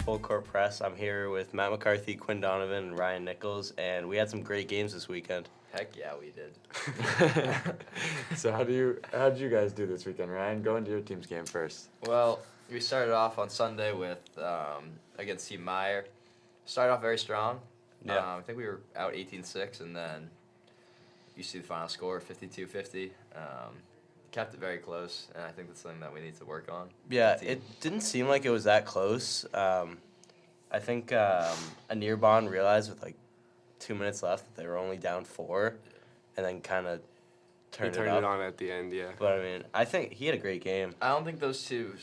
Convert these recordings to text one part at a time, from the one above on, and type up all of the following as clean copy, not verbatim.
Full Court Press. I'm here with Matt McCarthy, Quinn Donovan, and Ryan Nichols, and we had some great games this weekend. Heck yeah, we did. So how did you guys do this weekend, Ryan? Go into your team's game first. Well, we started off on Sunday with against Team Meyer. Started off very strong. Yeah. I think we were out 18-6, and then you see the final score, 52-50. Kept it very close, and I think that's something that we need to work on. Yeah, it didn't seem like it was that close. I think Anirban realized with like 2 minutes left that they were only down 4, and then kind of turned it up. on at the end, yeah. But I mean, I think he had a great game. I don't think those two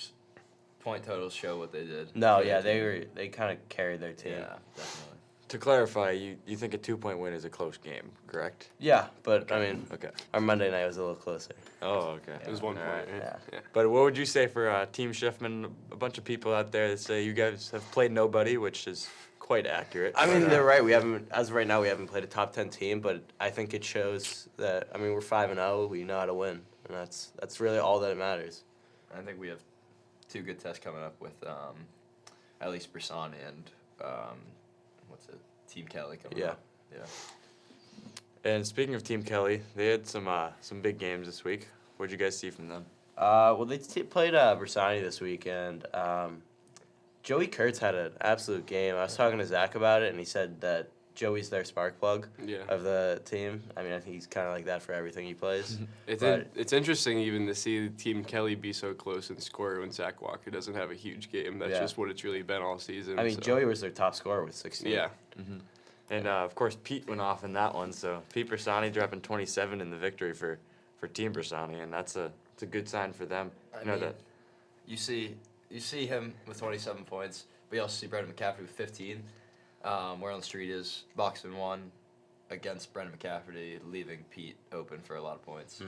point totals show what they did. No, for yeah, their team. they kind of carried their team. Yeah, definitely. To clarify, you think a 2-point win is a close game, correct? Yeah, but I mean, Okay. our Monday night was a little closer. Oh, okay. It was 1 point, Alright, right? yeah. But what would you say for Team Schiffman? A bunch of people out there that say you guys have played nobody, which is quite accurate. I mean, but, they're right. We haven't, as of right now, we haven't played a top 10 team, but I think it shows that. I mean, we're 5-0. We know how to win, and that's really all that matters. I think we have 2 good tests coming up with at least Brisson and what's it, Team Kelly coming Yeah. up. Yeah. And speaking of Team Kelly, they had some big games this week. What'd you guys see from them? Well, they played Bersani this week, and Joey Kurtz had an absolute game. I was talking to Zach about it, and he said that Joey's their spark plug Yeah. of the team. I mean, I think he's kind of like that for everything he plays. It's interesting even to see Team Kelly be so close and score when Zach Walker doesn't have a huge game. That's Yeah. just what it's really been all season. I mean, so. Joey was their top scorer with 16. Yeah. And of course, Pete went off in that one. So Pete Bersani dropping 27 in the victory for Team Bersani, and it's a good sign for them. I You know mean, that. You see him with 27 points, but you also see Brendan McCaffrey with 15. Where on the street is boxing 1 against Brendan McCaffrey, leaving Pete open for a lot of points.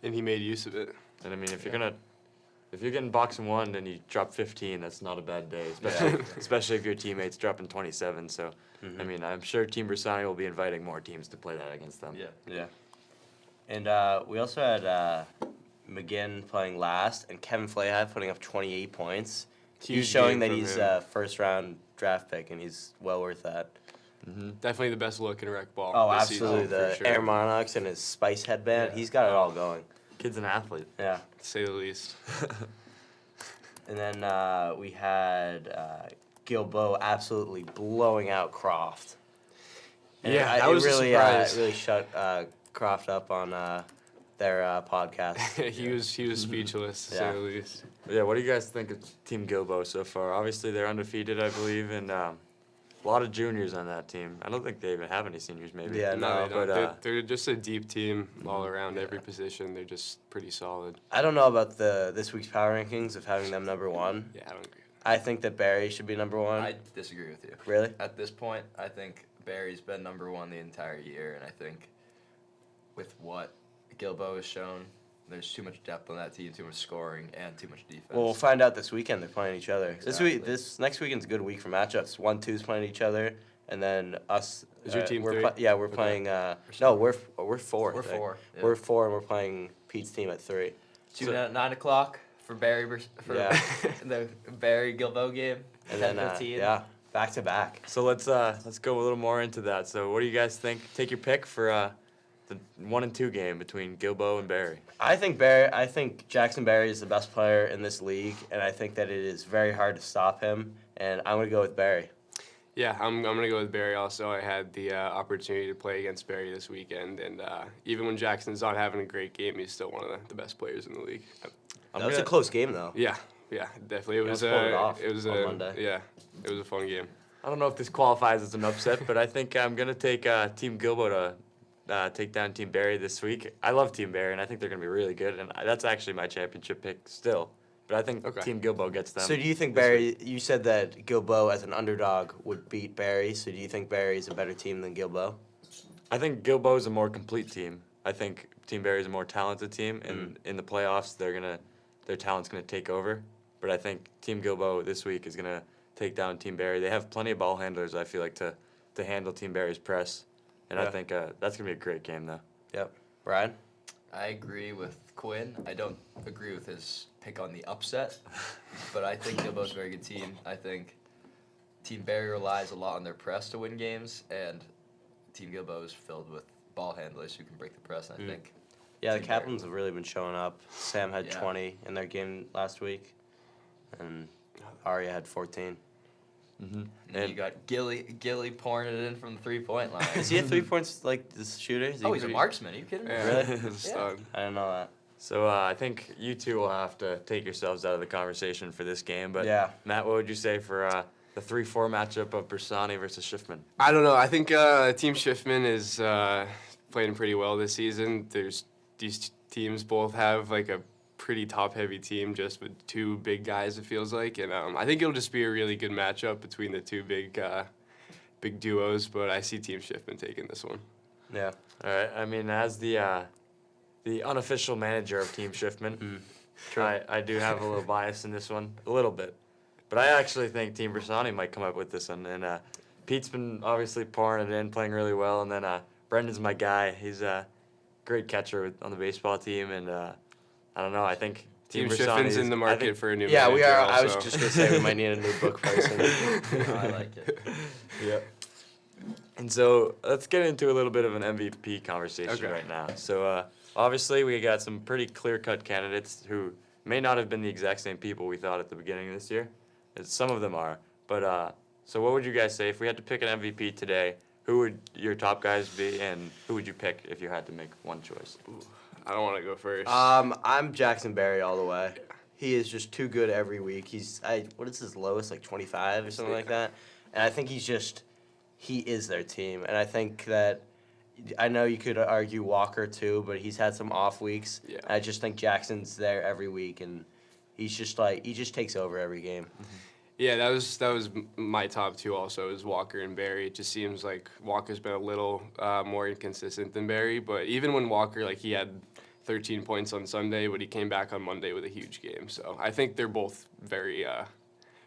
And he made use of it. And I mean, if you're getting boxing 1 and you drop 15, that's not a bad day, especially if your teammate's dropping 27. So, I mean, I'm sure Team Bersani will be inviting more teams to play that against them. Yeah. Yeah. And we also had McGinn playing last, and Kevin Flahat putting up 28 points. He's Huge showing game that from he's him. a first-round draft pick, and he's well worth that. Definitely the best look in RecBall. Oh, this absolutely. season, The for sure, Air Monarchs and his Spice headband, he's got it all going. Kid's an athlete. Yeah. to say the least. And then we had Gilbo absolutely blowing out Croft. And Yeah, it that was a really, surprise. really shut Croft up on their podcast. he was speechless, to say Yeah. the least. Yeah, what do you guys think of Team Gilbo so far? Obviously, they're undefeated, I believe, and a lot of juniors on that team. I don't think they even have any seniors, maybe. Yeah, No, no, they don't. but They're just a deep team all around every position. They're just pretty solid. I don't know about this week's power rankings of having them number 1. Yeah, I don't agree. I think that Barry should be number 1. I disagree with you. Really? At this point, I think Barry's been number 1 the entire year, and I think with what Gilbo has shown, there's too much depth on that team, too much scoring, and too much defense. Well, we'll find out this weekend. They're playing each other. Exactly. This next weekend's a good week for matchups. 1-2's playing each other, and then us. Is your team we're 3? we're Okay. playing. No, we're 4. We're I think. 4. Yeah. We're 4, and we're playing Pete's team at 3. Tune in at 9 o'clock for Barry for Yeah. the Barry Gilbo game. And then 10:15. yeah, back to back. So let's go a little more into that. So what do you guys think? Take your pick for the 1 and 2 game between Gilbo and Barry. I think Jackson Barry is the best player in this league, and I think that it is very hard to stop him. And I'm gonna go with Barry. Yeah, I'm gonna go with Barry. Also, I had the opportunity to play against Barry this weekend, and even when Jackson's not having a great game, he's still one of the best players in the league. That was a close game, though. Yeah, definitely. It was pulled it off it was on a Monday. yeah, it was a fun game. I don't know if this qualifies as an upset, but I think I'm gonna take Team Gilbo to take down Team Barry this week. I love Team Barry, and I think they're gonna be really good. And that's actually my championship pick still. But I think Okay. Team Gilbo gets them. So do you think this Barry? You said that Gilbo as an underdog would beat Barry. So do you think Barry's a better team than Gilbo? I think Gilbo is a more complete team. I think Team Barry is a more talented team, and in the playoffs, their talent's gonna take over. But I think Team Gilbo this week is gonna take down Team Barry. They have plenty of ball handlers, I feel like, to handle Team Barry's press, and I Yeah. think that's gonna be a great game, though. Yep. Brian? I agree with Quinn. I don't agree with his pick on the upset, but I think Gilbo's a very good team. I think Team Barry relies a lot on their press to win games, and Team Gilboa is filled with ball handlers who can break the press. And I think. Yeah, the Team Barry Kaplan's have really been showing up. Sam had Yeah. 20 in their game last week, and Arya had 14. And then you got Gilly pouring it in from the 3-point line. Is he at 3 points like this shooter? Is he Oh, he's a pretty- marksman. Are you kidding me? Yeah, Really? he's a stud. I didn't know that. So I think you two will have to take yourselves out of the conversation for this game. But Yeah. Matt, what would you say for the 3-4 matchup of Bersani versus Schiffman? I don't know. I think Team Schiffman is playing pretty well this season. These teams both have like a pretty top-heavy team, just with two big guys. It feels like, and I think it'll just be a really good matchup between the two big duos. But I see Team Schiffman taking this one. Yeah. All right. I mean, as the unofficial manager of Team Schiffman, I do have a little bias in this one, a little bit. But I actually think Team Bersani might come up with this one. And Pete's been obviously pouring it in, playing really well. And then Brendan's my guy. He's a great catcher on the baseball team. And I don't know. I think Team Bersani Schiffman's is- in the I market think- for a new Yeah, we manager are. I was also. just gonna say we might need a new book person. I like it. Yep. And so let's get into a little bit of an MVP conversation Okay. right now. So obviously we got some pretty clear-cut candidates who may not have been the exact same people we thought at the beginning of this year. Some of them are. But so what would you guys say if we had to pick an MVP today? Who would your top guys be, and who would you pick if you had to make one choice? I don't want to go first. I'm Jackson Berry all the way. He is just too good every week. What is his lowest, like 25 or something like that? And I think he is their team. And I think that, I know you could argue Walker too, but he's had some off weeks. Yeah. I just think Jackson's there every week, and he just takes over every game. Yeah, that was my top two also, is Walker and Barry. It just seems like Walker's been a little more inconsistent than Barry, but even when Walker, like, he had 13 points on Sunday, but he came back on Monday with a huge game. So I think they're both very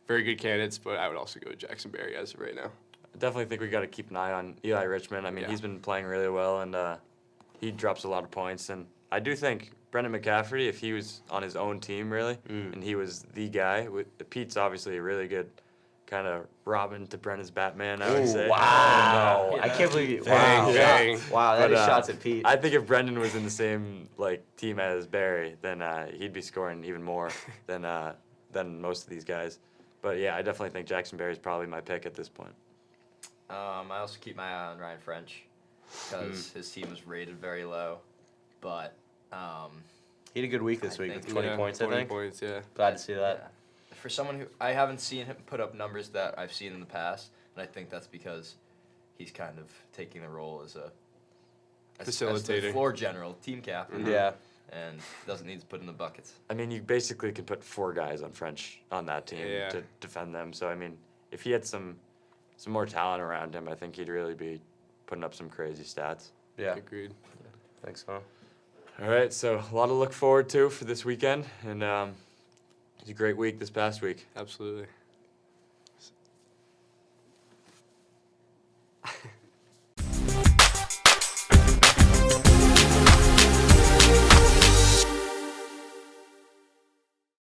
good candidates, but I would also go with Jackson Barry as of right now. I definitely think we got to keep an eye on Eli Richmond. I mean, Yeah. he's been playing really well, and he drops a lot of points. And I do think Brendan McCaffrey, if he was on his own team, really, and he was the guy, Pete's obviously a really good kind of Robin to Brendan's Batman, I would say. Wow. And, I can't believe Dang, dang. Wow, that But, is shots at Pete. I think if Brendan was in the same team as Barry, then he'd be scoring even more than most of these guys. But yeah, I definitely think Jackson Barry's probably my pick at this point. I also keep my eye on Ryan French because his team was rated very low, but He had a good week this I week think- with 20 points, 20 I think. points, yeah. Glad to see that. yeah. For someone who I haven't seen him put up numbers that I've seen in the past, and I think that's because he's kind of taking the role as the Facilitator. floor general, team captain, Yeah. and doesn't need to put in the buckets. I mean, you basically can put 4 guys on French on that team Yeah. to defend them. So I mean, if he had some more talent around him, I think he'd really be putting up some crazy stats. Yeah. Agreed. Thanks, so. All right, so a lot to look forward to for this weekend, and it's a great week this past week. Absolutely.